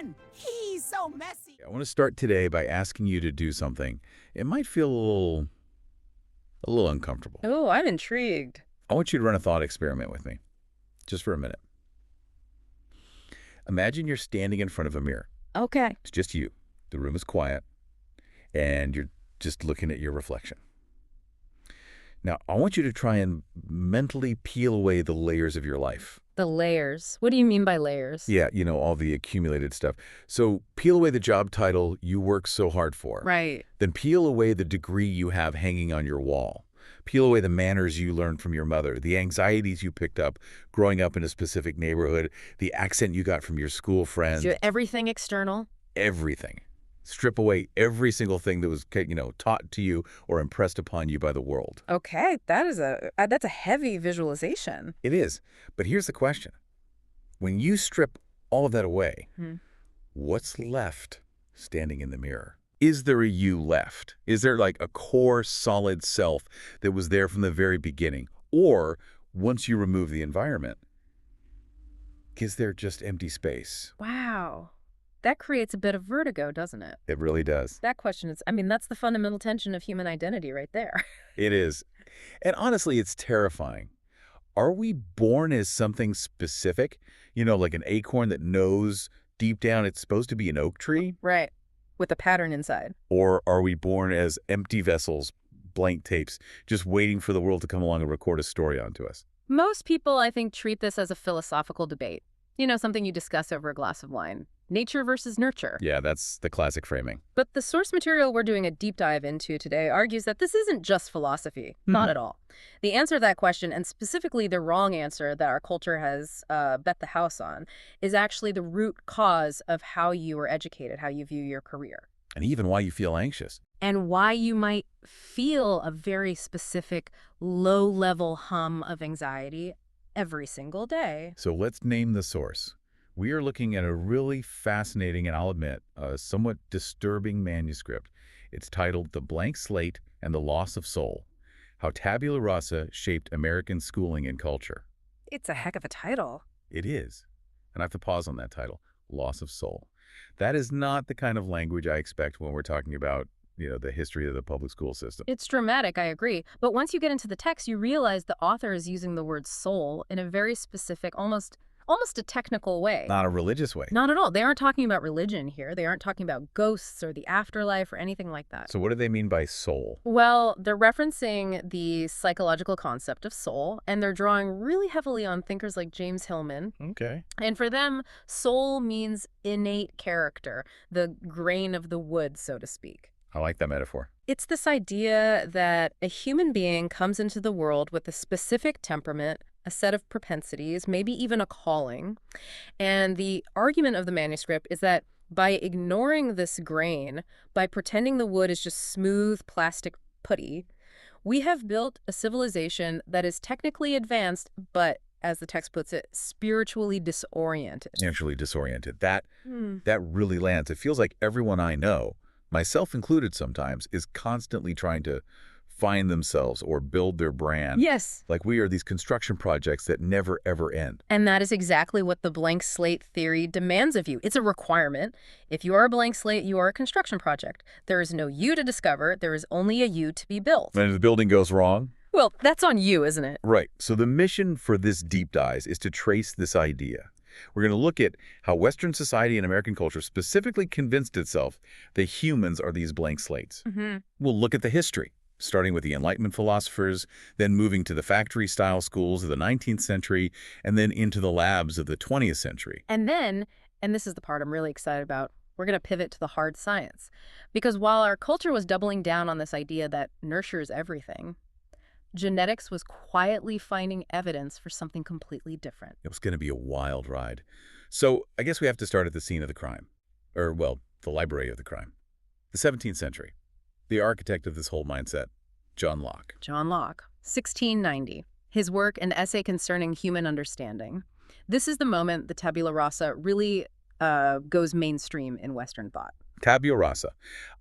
fun. He's so messy. I want to start today by asking you to do something. It might feel a little uncomfortable. Oh, I'm intrigued. I want you to run a thought experiment with me, just for a minute. Imagine you're standing in front of a mirror. Okay. It's just you. The room is quiet, and you're just looking at your reflection. Now, I want you to try and mentally peel away the layers of your life. The layers. What do you mean by layers? Yeah, all the accumulated stuff. So peel away the job title you work so hard for. Right. Then peel away the degree you have hanging on your wall. Peel away the manners you learned from your mother, the anxieties you picked up growing up in a specific neighborhood, the accent you got from your school friends. So everything external? Everything. Strip away every single thing that was, taught to you or impressed upon you by the world. Okay, that's a heavy visualization. It is. But here's the question. When you strip all of that away, what's left standing in the mirror? Is there a you left? Is there like a core solid self that was there from the very beginning? Or once you remove the environment, is there just empty space? Wow. That creates a bit of vertigo, doesn't it? It really does. That question is, that's the fundamental tension of human identity right there. It is. And honestly, it's terrifying. Are we born as something specific? Like an acorn that knows deep down it's supposed to be an oak tree? Right. With a pattern inside. Or are we born as empty vessels, blank tapes, just waiting for the world to come along and record a story onto us? Most people, I think, treat this as a philosophical debate. Something you discuss over a glass of wine. Nature versus nurture. Yeah, that's the classic framing. But the source material we're doing a deep dive into today argues that this isn't just philosophy. Not at all. The answer to that question, and specifically the wrong answer that our culture has bet the house on, is actually the root cause of how you were educated, how you view your career. And even why you feel anxious. And why you might feel a very specific low-level hum of anxiety every single day. So let's name the source. We are looking at a really fascinating, and I'll admit, a somewhat disturbing manuscript. It's titled The Blank Slate and the Loss of Soul: How Tabula Rasa Shaped American Schooling and Culture. It's a heck of a title. It is. And I have to pause on that title, Loss of Soul. That is not the kind of language I expect when we're talking about, the history of the public school system. It's dramatic, I agree. But once you get into the text, you realize the author is using the word soul in a very specific, almost a technical way. Not a religious way. Not at all. They aren't talking about religion here. They aren't talking about ghosts or the afterlife or anything like that. So what do they mean by soul? Well, they're referencing the psychological concept of soul, and they're drawing really heavily on thinkers like James Hillman. Okay. And for them, soul means innate character, the grain of the wood, so to speak. I like that metaphor. It's this idea that a human being comes into the world with a specific temperament, a set of propensities, maybe even a calling. And the argument of the manuscript is that by ignoring this grain, by pretending the wood is just smooth plastic putty, we have built a civilization that is technically advanced, but, as the text puts it, spiritually disoriented. Spiritually disoriented. That really lands. It feels like everyone I know, myself included sometimes, is constantly trying to find themselves or build their brand. Yes. Like we are these construction projects that never, ever end. And that is exactly what the blank slate theory demands of you. It's a requirement. If you are a blank slate, you are a construction project. There is no you to discover. There is only a you to be built. And if the building goes wrong? Well, that's on you, isn't it? Right. So the mission for this deep dive is to trace this idea. We're going to look at how Western society and American culture specifically convinced itself that humans are these blank slates. We'll look at the history, starting with the Enlightenment philosophers, then moving to the factory-style schools of the 19th century, and then into the labs of the 20th century. And then, and this is the part I'm really excited about, we're going to pivot to the hard science. Because while our culture was doubling down on this idea that nurture is everything, genetics was quietly finding evidence for something completely different. It was going to be a wild ride. So I guess we have to start at the scene of the crime. Or, well, the library of the crime. The 17th century. The architect of this whole mindset, John Locke. John Locke, 1690. His work, An Essay Concerning Human Understanding. This is the moment the Tabula Rasa really goes mainstream in Western thought. Tabula Rasa.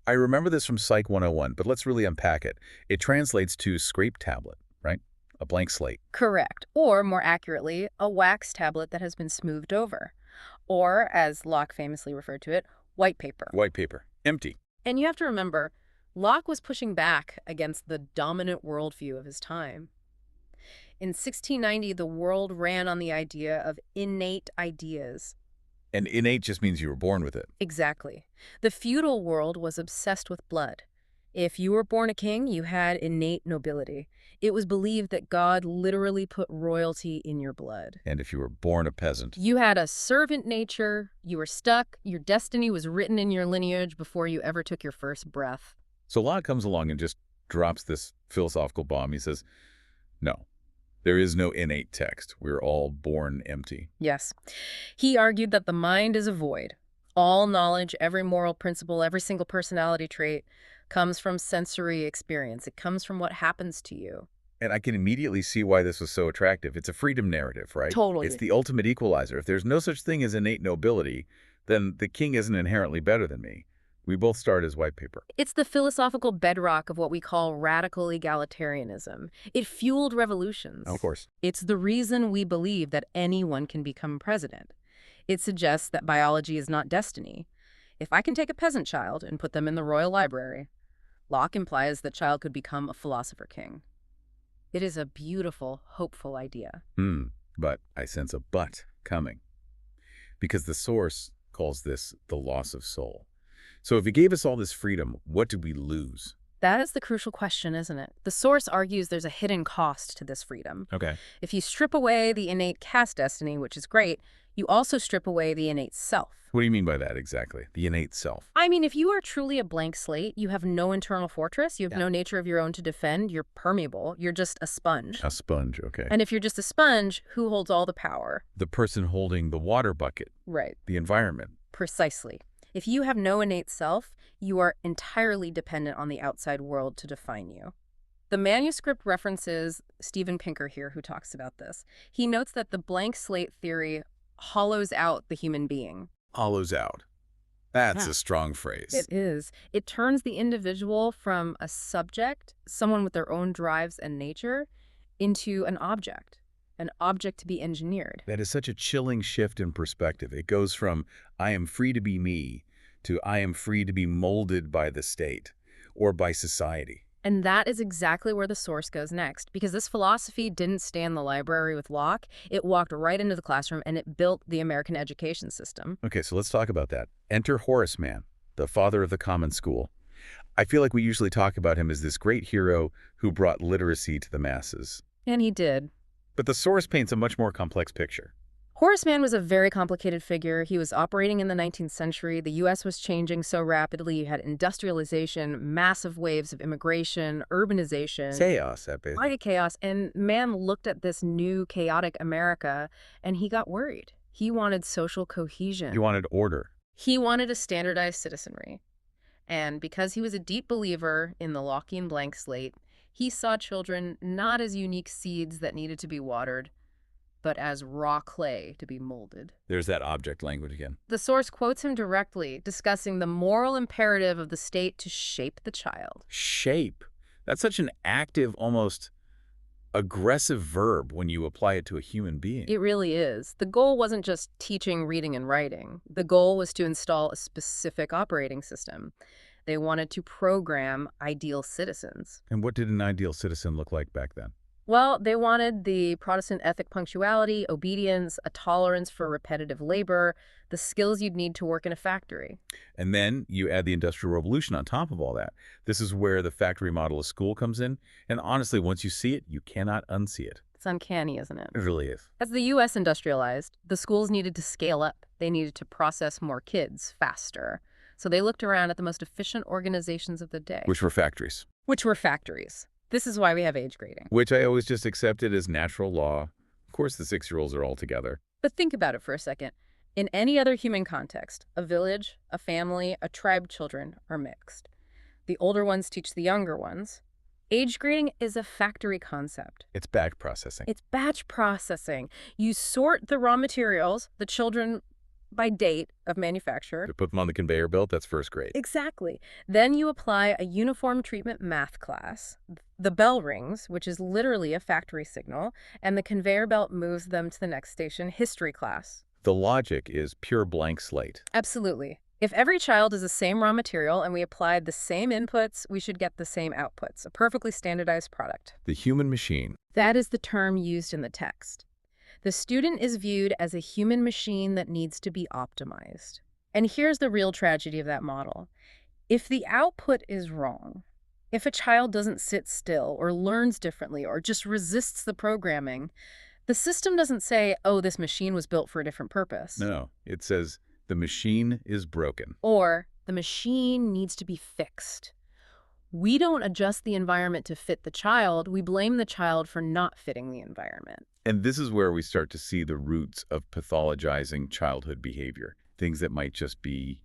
I remember this from Psych 101, but let's really unpack it. It translates to scraped tablet, right? A blank slate. Correct. Or, more accurately, a wax tablet that has been smoothed over. or, as Locke famously referred to it, white paper. White paper. Empty. And you have to remember, Locke was pushing back against the dominant worldview of his time. In 1690, the world ran on the idea of innate ideas. And innate just means you were born with it. Exactly. The feudal world was obsessed with blood. If you were born a king, you had innate nobility. It was believed that God literally put royalty in your blood. And if you were born a peasant. You had a servant nature, you were stuck, your destiny was written in your lineage before you ever took your first breath. So Locke comes along and just drops this philosophical bomb. He says, no, there is no innate text. We're all born empty. Yes. He argued that the mind is a void. All knowledge, every moral principle, every single personality trait comes from sensory experience. It comes from what happens to you. And I can immediately see why this was so attractive. It's a freedom narrative, right? Totally. It's the ultimate equalizer. If there's no such thing as innate nobility, then the king isn't inherently better than me. We both start as white paper. It's the philosophical bedrock of what we call radical egalitarianism. It fueled revolutions. Of course. It's the reason we believe that anyone can become president. It suggests that biology is not destiny. If I can take a peasant child and put them in the royal library, Locke implies that child could become a philosopher king. It is a beautiful, hopeful idea. But I sense a but coming. Because the source calls this the loss of soul. So if he gave us all this freedom, what did we lose? That is the crucial question, isn't it? The source argues there's a hidden cost to this freedom. Okay. If you strip away the innate caste destiny, which is great, you also strip away the innate self. What do you mean by that exactly? The innate self. I mean, if you are truly a blank slate, you have no internal fortress, you have no nature of your own to defend, you're permeable, you're just a sponge. A sponge, okay. And if you're just a sponge, who holds all the power? The person holding the water bucket. Right. The environment. Precisely. If you have no innate self, you are entirely dependent on the outside world to define you. The manuscript references Steven Pinker here, who talks about this. He notes that the blank slate theory hollows out the human being. Hollows out. That's a strong phrase. It is. It turns the individual from a subject, someone with their own drives and nature, into an object to be engineered. That is such a chilling shift in perspective. It goes from, I am free to be me, to I am free to be molded by the state or by society. And that is exactly where the source goes next, because this philosophy didn't stay in the library with Locke. It walked right into the classroom, and it built the American education system. Okay, so let's talk about that. Enter Horace Mann, the father of the common school. I feel like we usually talk about him as this great hero who brought literacy to the masses. And he did. But the source paints a much more complex picture. Horace Mann was a very complicated figure. He was operating in the 19th century. The U.S. was changing so rapidly. You had industrialization, massive waves of immigration, urbanization. Chaos, Quite a chaos. And Mann looked at this new chaotic America, and he got worried. He wanted social cohesion. He wanted order. He wanted a standardized citizenry. And because he was a deep believer in the Lockean blank slate, he saw children not as unique seeds that needed to be watered, but as raw clay to be molded. There's that object language again. The source quotes him directly, discussing the moral imperative of the state to shape the child. Shape. That's such an active, almost aggressive verb when you apply it to a human being. It really is. The goal wasn't just teaching reading and writing. The goal was to install a specific operating system. They wanted to program ideal citizens. And what did an ideal citizen look like back then? Well, they wanted the Protestant ethic punctuality, obedience, a tolerance for repetitive labor, the skills you'd need to work in a factory. And then you add the Industrial Revolution on top of all that. This is where the factory model of school comes in. And honestly, once you see it, you cannot unsee it. It's uncanny, isn't it? It really is. As the U.S. industrialized, the schools needed to scale up. They needed to process more kids faster. So they looked around at the most efficient organizations of the day. Which were factories. This is why we have age grading. Which I always just accepted as natural law. Of course, the 6-year-olds are all together. But think about it for a second. In any other human context, a village, a family, a tribe, children are mixed. The older ones teach the younger ones. Age grading is a factory concept. It's batch processing. It's batch processing. You sort the raw materials, the children by date of manufacture. To put them on the conveyor belt, that's first grade. Exactly. Then you apply a uniform treatment math class. The bell rings, which is literally a factory signal, and the conveyor belt moves them to the next station, history class. The logic is pure blank slate. Absolutely. If every child is the same raw material and we applied the same inputs, we should get the same outputs, a perfectly standardized product. The human machine. That is the term used in the text. The student is viewed as a human machine that needs to be optimized. And here's the real tragedy of that model. If the output is wrong, if a child doesn't sit still or learns differently or just resists the programming, the system doesn't say, oh, this machine was built for a different purpose. No, it says the machine is broken. Or the machine needs to be fixed. We don't adjust the environment to fit the child. We blame the child for not fitting the environment. And this is where we start to see the roots of pathologizing childhood behavior, things that might just be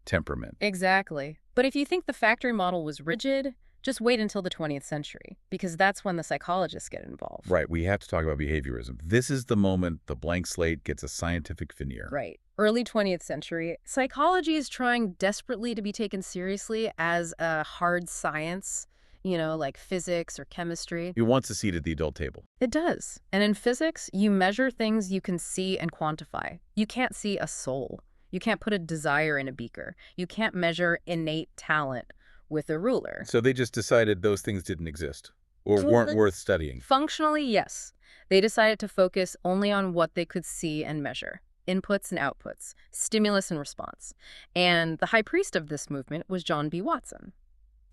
temperament. Exactly. But if you think the factory model was rigid, just wait until the 20th century, because that's when the psychologists get involved. Right, we have to talk about behaviorism. This is the moment the blank slate gets a scientific veneer. Right. Early 20th century, psychology is trying desperately to be taken seriously as a hard science, like physics or chemistry. It wants a seat at the adult table. It does. And in physics, you measure things you can see and quantify. You can't see a soul. You can't put a desire in a beaker. You can't measure innate talent with a ruler. So they just decided those things didn't exist or weren't worth studying. Functionally, yes. They decided to focus only on what they could see and measure. Inputs and outputs, stimulus and response. And the high priest of this movement was John B. Watson.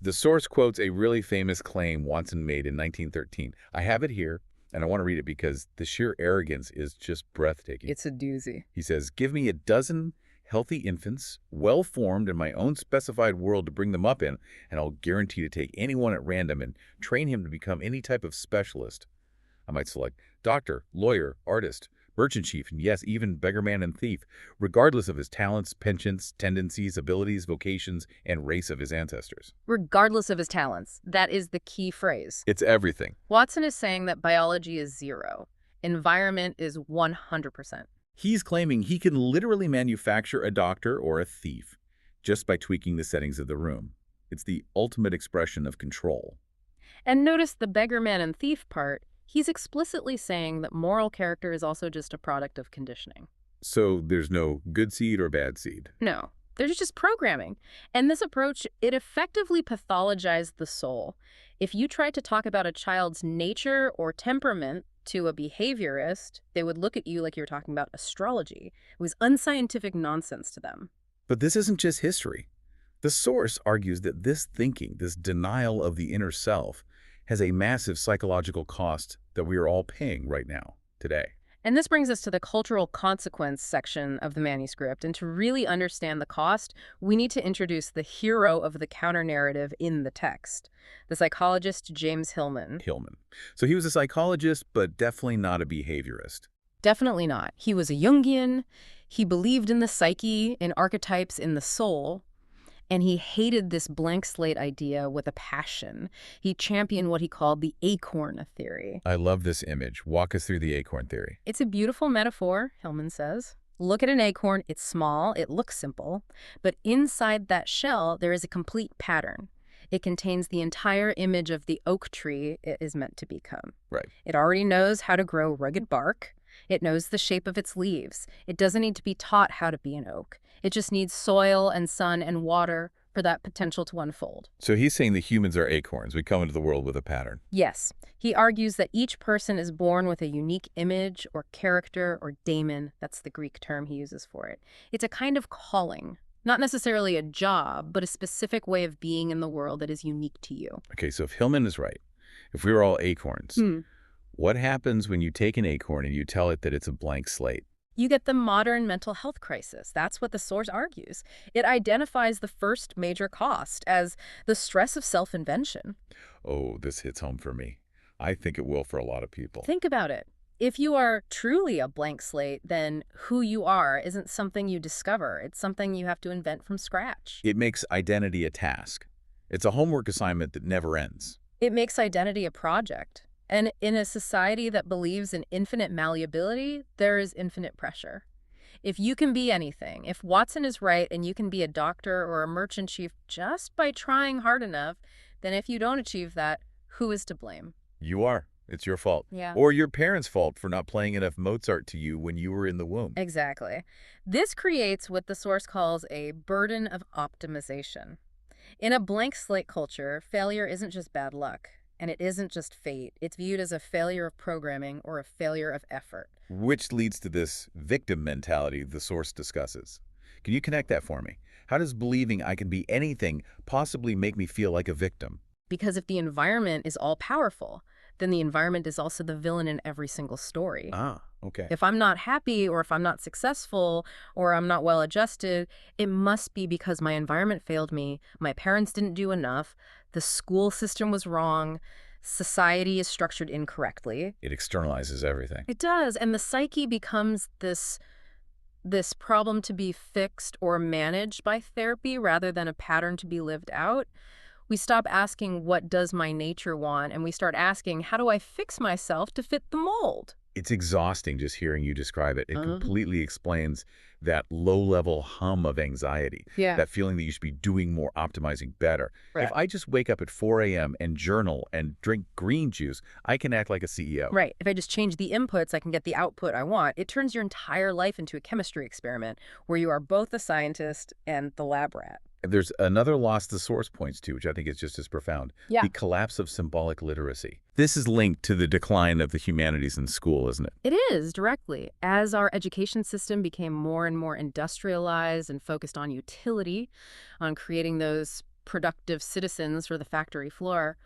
The source quotes a really famous claim Watson made in 1913. I have it here, and I want to read it because the sheer arrogance is just breathtaking. It's a doozy. He says, "Give me a dozen healthy infants, well-formed in my own specified world to bring them up in, and I'll guarantee to take anyone at random and train him to become any type of specialist. I might select doctor, lawyer, artist, merchant chief, and yes, even beggarman and thief, regardless of his talents, penchants, tendencies, abilities, vocations, and race of his ancestors." Regardless of his talents. That is the key phrase. It's everything. Watson is saying that biology is 0. Environment is 100%. He's claiming he can literally manufacture a doctor or a thief just by tweaking the settings of the room. It's the ultimate expression of control. And notice the beggarman and thief part. He's explicitly saying that moral character is also just a product of conditioning. So there's no good seed or bad seed. No, there's just programming. And this approach, it effectively pathologized the soul. If you tried to talk about a child's nature or temperament to a behaviorist, they would look at you like you were talking about astrology. It was unscientific nonsense to them. But this isn't just history. The source argues that this thinking, this denial of the inner self, has a massive psychological cost that we are all paying right now, today. And this brings us to the cultural consequence section of the manuscript. And to really understand the cost, we need to introduce the hero of the counter-narrative in the text, the psychologist James Hillman. So he was a psychologist, but definitely not a behaviorist. Definitely not. He was a Jungian. He believed in the psyche, in archetypes, in the soul. And he hated this blank slate idea with a passion. He championed what he called the Acorn Theory. I love this image. Walk us through the Acorn Theory. It's a beautiful metaphor, Hillman says. Look at an acorn. It's small. It looks simple. But inside that shell, there is a complete pattern. It contains the entire image of the oak tree it is meant to become. Right. It already knows how to grow rugged bark. It knows the shape of its leaves. It doesn't need to be taught how to be an oak. It just needs soil and sun and water for that potential to unfold. So he's saying the humans are acorns. We come into the world with a pattern. Yes. He argues that each person is born with a unique image or character or daemon. That's the Greek term he uses for it. It's a kind of calling. Not necessarily a job, but a specific way of being in the world that is unique to you. Okay, so if Hillman is right, if we were all acorns, what happens when you take an acorn and you tell it that it's a blank slate? You get the modern mental health crisis. That's what the source argues. It identifies the first major cost as the stress of self-invention. Oh, this hits home for me. I think it will for a lot of people. Think about it. If you are truly a blank slate, then who you are isn't something you discover. It's something you have to invent from scratch. It makes identity a task. It's a homework assignment that never ends. It makes identity a project. And in a society that believes in infinite malleability, there is infinite pressure. If you can be anything, if Watson is right and you can be a doctor or a merchant chief just by trying hard enough, then if you don't achieve that, who is to blame? You are. It's your fault. Yeah. Or your parents' fault for not playing enough Mozart to you when you were in the womb. Exactly. This creates what the source calls a burden of optimization. In a blank slate culture, failure isn't just bad luck, and it isn't just fate. It's viewed as a failure of programming or a failure of effort. Which leads to this victim mentality the source discusses. Can you connect that for me? How does believing I can be anything possibly make me feel like a victim? Because if the environment is all powerful, then the environment is also the villain in every single story. Ah, okay. If I'm not happy or if I'm not successful or I'm not well adjusted, it must be because my environment failed me, my parents didn't do enough, the school system was wrong, society is structured incorrectly. It externalizes everything. It does, and the psyche becomes this problem to be fixed or managed by therapy rather than a pattern to be lived out. We stop asking, what does my nature want? And we start asking, how do I fix myself to fit the mold? It's exhausting just hearing you describe it. It completely explains that low-level hum of anxiety, Yeah. that feeling that you should be doing more, optimizing better. Right. If I just wake up at 4 a.m. and journal and drink green juice, I can act like a CEO. Right. If I just change the inputs, I can get the output I want. It turns your entire life into a chemistry experiment where you are both the scientist and the lab rat. There's another loss the source points to, which I think is just as profound. Yeah. The collapse of symbolic literacy. This is linked to the decline of the humanities in school, isn't it? It is, directly. As our education system became more and more industrialized and focused on utility, on creating those productive citizens for the factory floor,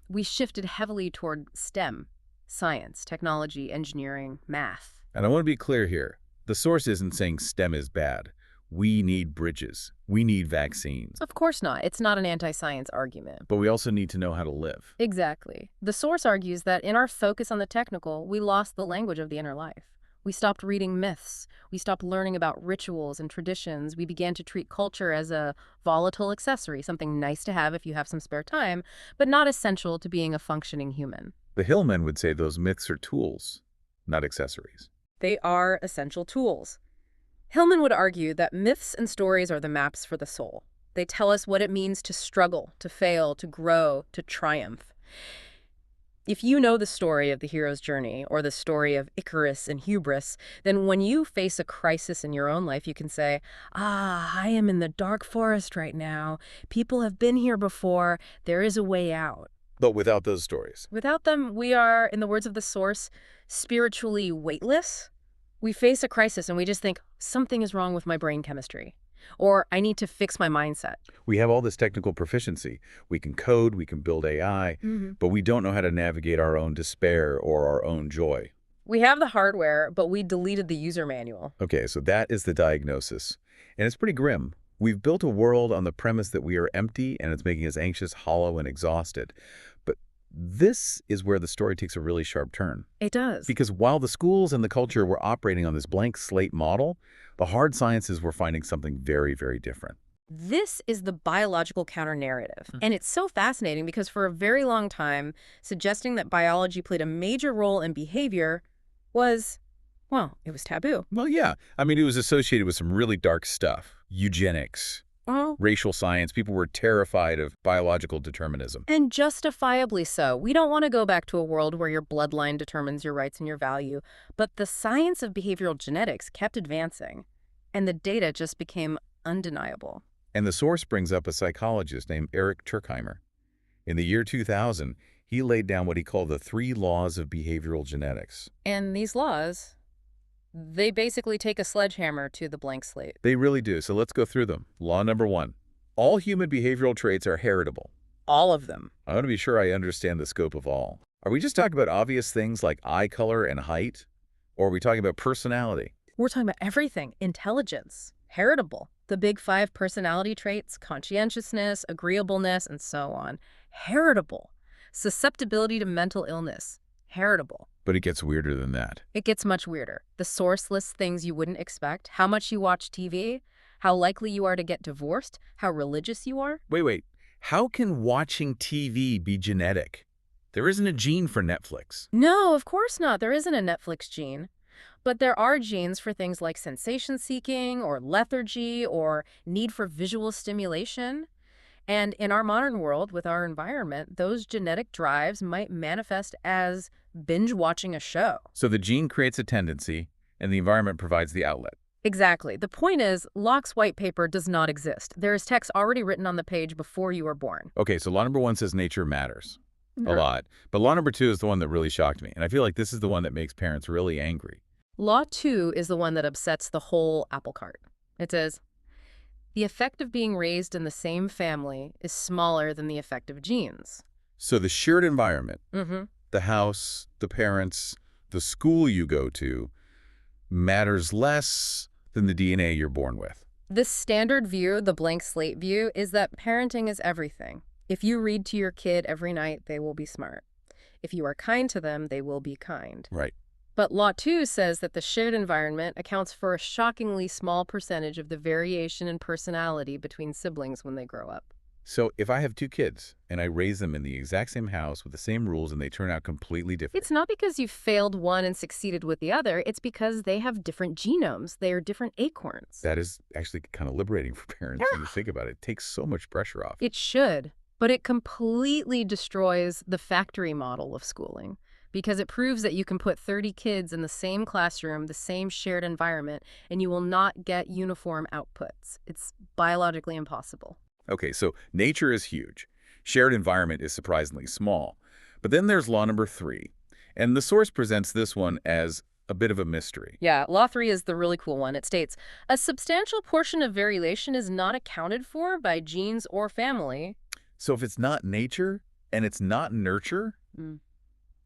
we shifted heavily toward STEM, science, technology, engineering, math. And I want to be clear here. The source isn't saying STEM is bad. We need bridges. We need vaccines. Of course not. It's not an anti-science argument. But we also need to know how to live. Exactly. The source argues that in our focus on the technical, we lost the language of the inner life. We stopped reading myths. We stopped learning about rituals and traditions. We began to treat culture as a volatile accessory, something nice to have if you have some spare time, but not essential to being a functioning human. The Hillman would say those myths are tools, not accessories. They are essential tools. Hillman would argue that myths and stories are the maps for the soul. They tell us what it means to struggle, to fail, to grow, to triumph. If you know the story of the hero's journey or the story of Icarus and hubris, then when you face a crisis in your own life, you can say, I am in the dark forest right now. People have been here before. There is a way out. But without those stories. Without them, we are, in the words of the source, spiritually weightless. We face a crisis and we just think, something is wrong with my brain chemistry. Or I need to fix my mindset. We have all this technical proficiency. We can code, we can build AI, but we don't know how to navigate our own despair or our own joy. We have the hardware, but we deleted the user manual. Okay, so that is the diagnosis. And it's pretty grim. We've built a world on the premise that we are empty and it's making us anxious, hollow, and exhausted. But this is where the story takes a really sharp turn. It does. Because while the schools and the culture were operating on this blank slate model, the hard sciences were finding something very, very different. This is the biological counter-narrative. And it's so fascinating because for a very long time, suggesting that biology played a major role in behavior was, well, it was taboo. Well, yeah. I mean, it was associated with some really dark stuff. Eugenics, racial science. People were terrified of biological determinism. And justifiably so. We don't want to go back to a world where your bloodline determines your rights and your value. But the science of behavioral genetics kept advancing, and the data just became undeniable. And the source brings up a psychologist named Eric Turkheimer. In the year 2000, he laid down what he called the 3 laws of behavioral genetics. And these laws, they basically take a sledgehammer to the blank slate. They really do. So let's go through them. Law number 1. All human behavioral traits are heritable. All of them. I want to be sure I understand the scope of all. Are we just talking about obvious things like eye color and height? Or are we talking about personality? We're talking about everything. Intelligence. Heritable. The big 5 personality traits, conscientiousness, agreeableness, and so on. Heritable. Susceptibility to mental illness. Heritable. But it gets weirder than that. It gets much weirder. The source lists things you wouldn't expect. How much you watch TV, how likely you are to get divorced, how religious you are. Wait. How can watching TV be genetic? There isn't a gene for Netflix. No, of course not. There isn't a Netflix gene. But there are genes for things like sensation-seeking or lethargy or need for visual stimulation. And in our modern world, with our environment, those genetic drives might manifest as binge watching a show. So the gene creates a tendency, and the environment provides the outlet. Exactly. The point is, Locke's white paper does not exist. There is text already written on the page before you were born. Okay, so law number 1 says nature matters a lot. But law number 2 is the one that really shocked me, and I feel like this is the one that makes parents really angry. Law 2 is the one that upsets the whole apple cart. It says, the effect of being raised in the same family is smaller than the effect of genes. So the shared environment, Mm-hmm. the house, the parents, the school you go to, matters less than the DNA you're born with. This standard view, the blank slate view, is that parenting is everything. If you read to your kid every night, they will be smart. If you are kind to them, they will be kind. Right. But Law 2 says that the shared environment accounts for a shockingly small percentage of the variation in personality between siblings when they grow up. So if I have 2 kids and I raise them in the exact same house with the same rules and they turn out completely different. It's not because you failed one and succeeded with the other. It's because they have different genomes. They are different acorns. That is actually kind of liberating for parents when you think about it. It takes so much pressure off. It should, but it completely destroys the factory model of schooling because it proves that you can put 30 kids in the same classroom, the same shared environment, and you will not get uniform outputs. It's biologically impossible. Okay, so nature is huge. Shared environment is surprisingly small. But then there's law number 3, and the source presents this one as a bit of a mystery. Yeah, Law 3 is the really cool one. It states, a substantial portion of variation is not accounted for by genes or family. So if it's not nature and it's not nurture,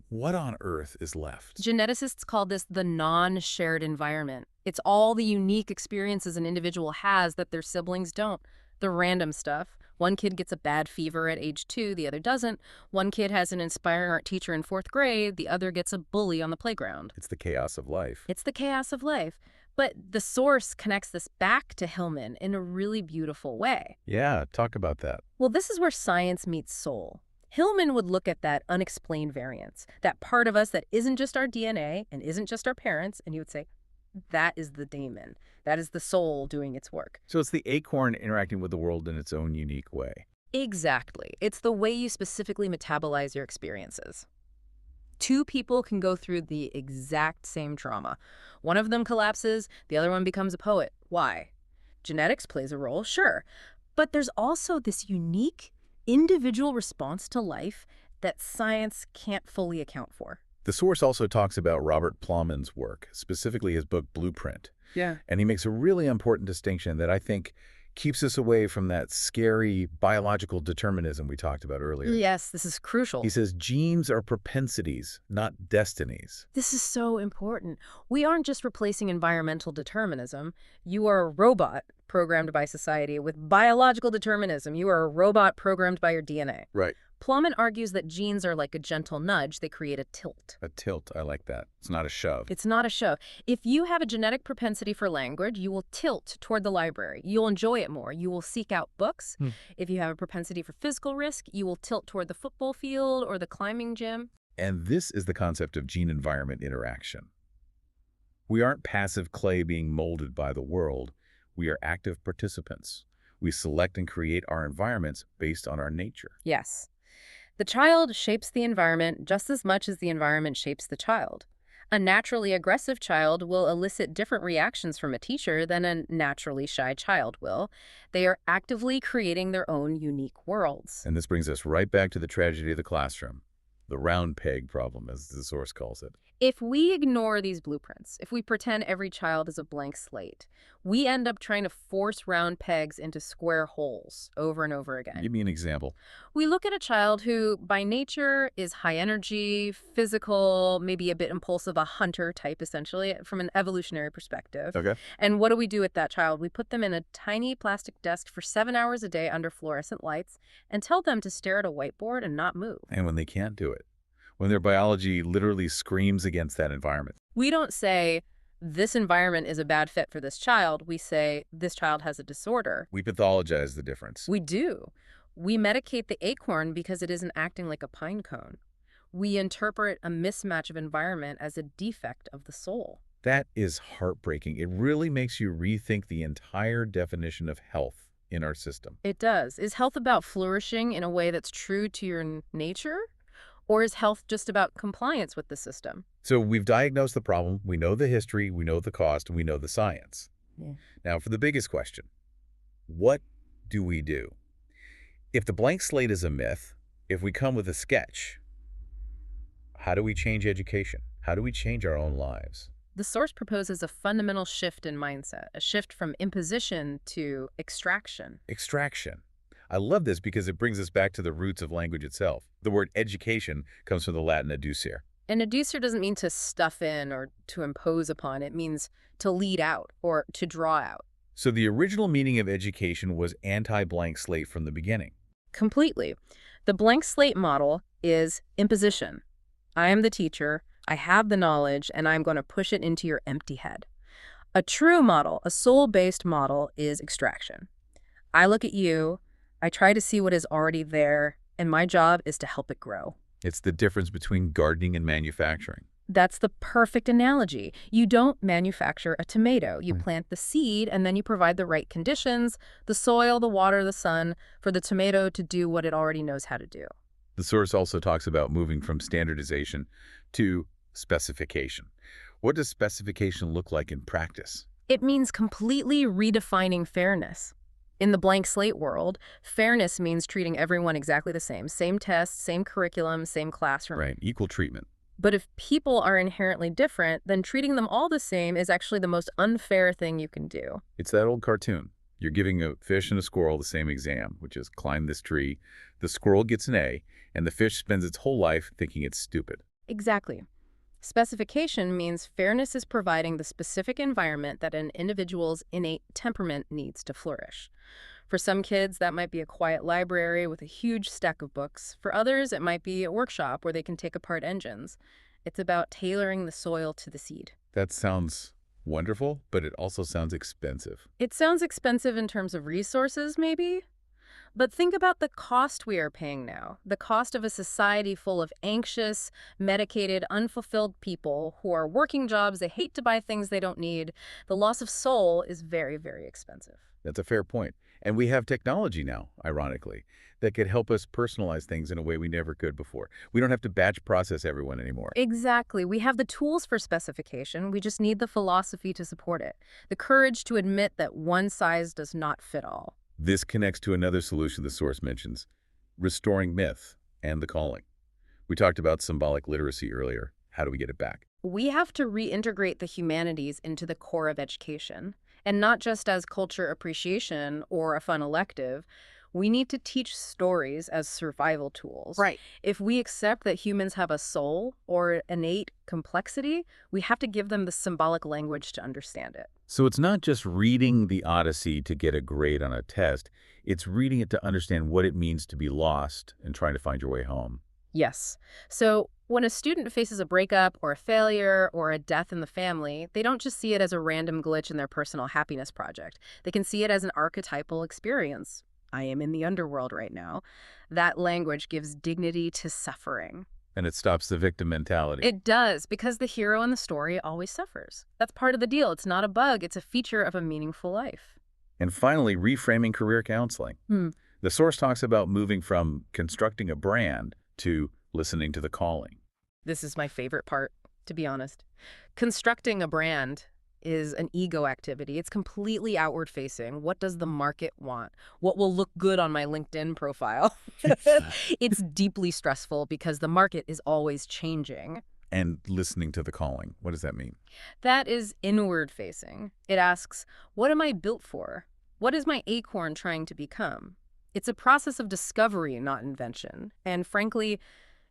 what on earth is left? Geneticists call this the non-shared environment. It's all the unique experiences an individual has that their siblings don't. The random stuff. One kid gets a bad fever at age 2, the other doesn't. One kid has an inspiring art teacher in 4th grade, the other gets a bully on the playground. It's the chaos of life. It's the chaos of life. But the source connects this back to Hillman in a really beautiful way. Yeah, talk about that. Well, this is where science meets soul. Hillman would look at that unexplained variance, that part of us that isn't just our DNA and isn't just our parents, and he would say, that is the daemon. That is the soul doing its work. So it's the acorn interacting with the world in its own unique way. Exactly. It's the way you specifically metabolize your experiences. 2 people can go through the exact same trauma. One of them collapses, the other one becomes a poet. Why? Genetics plays a role, sure. But there's also this unique individual response to life that science can't fully account for. The source also talks about Robert Plowman's work, specifically his book Blueprint. Yeah. And he makes a really important distinction that I think keeps us away from that scary biological determinism we talked about earlier. Yes, this is crucial. He says genes are propensities, not destinies. This is so important. We aren't just replacing environmental determinism. You are a robot programmed by society with biological determinism. You are a robot programmed by your DNA. Right. Plowman argues that genes are like a gentle nudge. They create a tilt. A tilt, I like that. It's not a shove. It's not a shove. If you have a genetic propensity for language, you will tilt toward the library. You'll enjoy it more. You will seek out books. If you have a propensity for physical risk, you will tilt toward the football field or the climbing gym. And this is the concept of gene-environment interaction. We aren't passive clay being molded by the world. We are active participants. We select and create our environments based on our nature. Yes. The child shapes the environment just as much as the environment shapes the child. A naturally aggressive child will elicit different reactions from a teacher than a naturally shy child will. They are actively creating their own unique worlds. And this brings us right back to the tragedy of the classroom, the round peg problem, as the source calls it. If we ignore these blueprints, if we pretend every child is a blank slate, we end up trying to force round pegs into square holes over and over again. Give me an example. We look at a child who, by nature, is high energy, physical, maybe a bit impulsive, a hunter type, essentially, from an evolutionary perspective. Okay. And what do we do with that child? We put them in a tiny plastic desk for 7 hours a day under fluorescent lights and tell them to stare at a whiteboard and not move. And when they can't do it, when their biology literally screams against that environment. We don't say, this environment is a bad fit for this child. We say, this child has a disorder. We pathologize the difference. We do. We medicate the acorn because it isn't acting like a pine cone. We interpret a mismatch of environment as a defect of the soul. That is heartbreaking. It really makes you rethink the entire definition of health in our system. It does. Is health about flourishing in a way that's true to your nature? Or is health just about compliance with the system? So we've diagnosed the problem, we know the history, we know the cost, and we know the science. Yeah. Now for the biggest question, what do we do? If the blank slate is a myth, if we come with a sketch, how do we change education? How do we change our own lives? The source proposes a fundamental shift in mindset, a shift from imposition to extraction. Extraction. I love this because it brings us back to the roots of language itself. The word education comes from the Latin educere. And educer doesn't mean to stuff in or to impose upon. It means to lead out or to draw out. So the original meaning of education was anti-blank slate from the beginning. Completely. The blank slate model is imposition. I am the teacher, I have the knowledge, and I'm going to push it into your empty head. A true model, a soul-based model, is extraction. I look at you, I try to see what is already there, and my job is to help it grow. It's the difference between gardening and manufacturing. That's the perfect analogy. You don't manufacture a tomato. You plant the seed, and then you provide the right conditions, the soil, the water, the sun, for the tomato to do what it already knows how to do. The source also talks about moving from standardization to specification. What does specification look like in practice? It means completely redefining fairness. In the blank slate world, fairness means treating everyone exactly the same tests, same curriculum, same classroom. Right, equal treatment. But if people are inherently different, then treating them all the same is actually the most unfair thing you can do. It's that old cartoon. You're giving a fish and a squirrel the same exam, which is climb this tree. The squirrel gets an A, and the fish spends its whole life thinking it's stupid. Exactly. Specification means fairness is providing the specific environment that an individual's innate temperament needs to flourish. For some kids, that might be a quiet library with a huge stack of books. For others, it might be a workshop where they can take apart engines. It's about tailoring the soil to the seed. That sounds wonderful, but it also sounds expensive. It sounds expensive in terms of resources, maybe? But think about the cost we are paying now, the cost of a society full of anxious, medicated, unfulfilled people who are working jobs, they hate to buy things they don't need. The loss of soul is very, very expensive. That's a fair point. And we have technology now, ironically, that could help us personalize things in a way we never could before. We don't have to batch process everyone anymore. Exactly. We have the tools for specification. We just need the philosophy to support it, the courage to admit that one size does not fit all. This connects to another solution the source mentions, restoring myth and the calling. We talked about symbolic literacy earlier. How do we get it back? We have to reintegrate the humanities into the core of education, and not just as culture appreciation or a fun elective. We need to teach stories as survival tools. Right. If we accept that humans have a soul or innate complexity, we have to give them the symbolic language to understand it. So it's not just reading the Odyssey to get a grade on a test. It's reading it to understand what it means to be lost and trying to find your way home. Yes. So when a student faces a breakup or a failure or a death in the family, they don't just see it as a random glitch in their personal happiness project. They can see it as an archetypal experience. I am in the underworld right now. That language gives dignity to suffering. And it stops the victim mentality. It does, because the hero in the story always suffers. That's part of the deal. It's not a bug. It's a feature of a meaningful life. And finally, reframing career counseling. The source talks about moving from constructing a brand to listening to the calling. This is my favorite part, to be honest. Constructing a brand is an ego activity. It's completely outward facing. What does the market want? What will look good on my LinkedIn profile? It's deeply stressful because the market is always changing. And listening to the calling. What does that mean? That is inward facing. It asks, what am I built for? What is my acorn trying to become? It's a process of discovery, not invention. And frankly,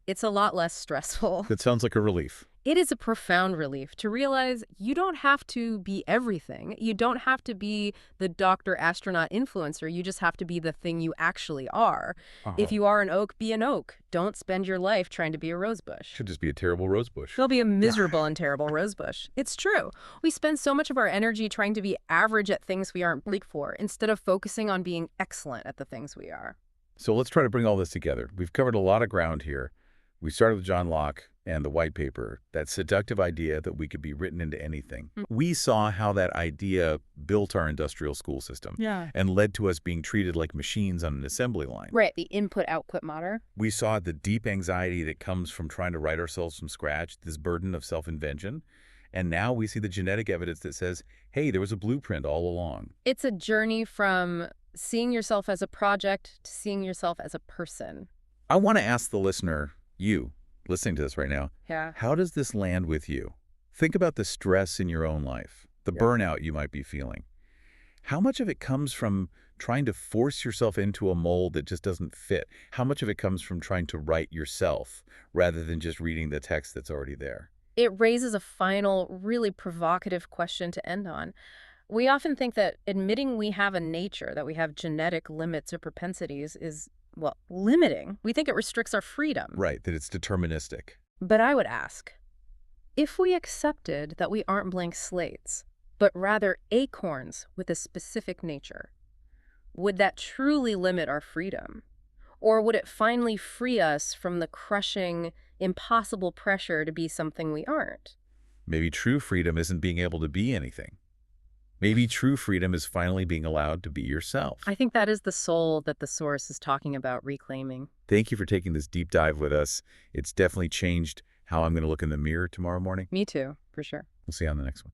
it's a lot less stressful. That sounds like a relief. It is a profound relief to realize you don't have to be everything. You don't have to be the doctor, astronaut, influencer. You just have to be the thing you actually are. If you are an oak, be an oak. Don't spend your life trying to be a rosebush. Should just be a terrible rosebush. You'll be a miserable and terrible rosebush. It's true. We spend so much of our energy trying to be average at things we aren't bleak for, instead of focusing on being excellent at the things we are. So let's try to bring all this together. We've covered a lot of ground here. We started with John Locke, and the white paper, that seductive idea that we could be written into anything. We saw how that idea built our industrial school system and led to us being treated like machines on an assembly line. Right, the input-output model. We saw the deep anxiety that comes from trying to write ourselves from scratch, this burden of self-invention. And now we see the genetic evidence that says, hey, there was a blueprint all along. It's a journey from seeing yourself as a project to seeing yourself as a person. I want to ask the listener, you, listening to this right now, how does this land with you? Think about the stress in your own life, the burnout you might be feeling. How much of it comes from trying to force yourself into a mold that just doesn't fit? How much of it comes from trying to write yourself rather than just reading the text that's already there? It raises a final, really provocative question to end on. We often think that admitting we have a nature, that we have genetic limits or propensities is, well, limiting. We think it restricts our freedom. Right, that it's deterministic. But I would ask, if we accepted that we aren't blank slates, but rather acorns with a specific nature, would that truly limit our freedom? Or would it finally free us from the crushing, impossible pressure to be something we aren't? Maybe true freedom isn't being able to be anything. Maybe true freedom is finally being allowed to be yourself. I think that is the soul that the Source is talking about reclaiming. Thank you for taking this deep dive with us. It's definitely changed how I'm going to look in the mirror tomorrow morning. Me too, for sure. We'll see you on the next one.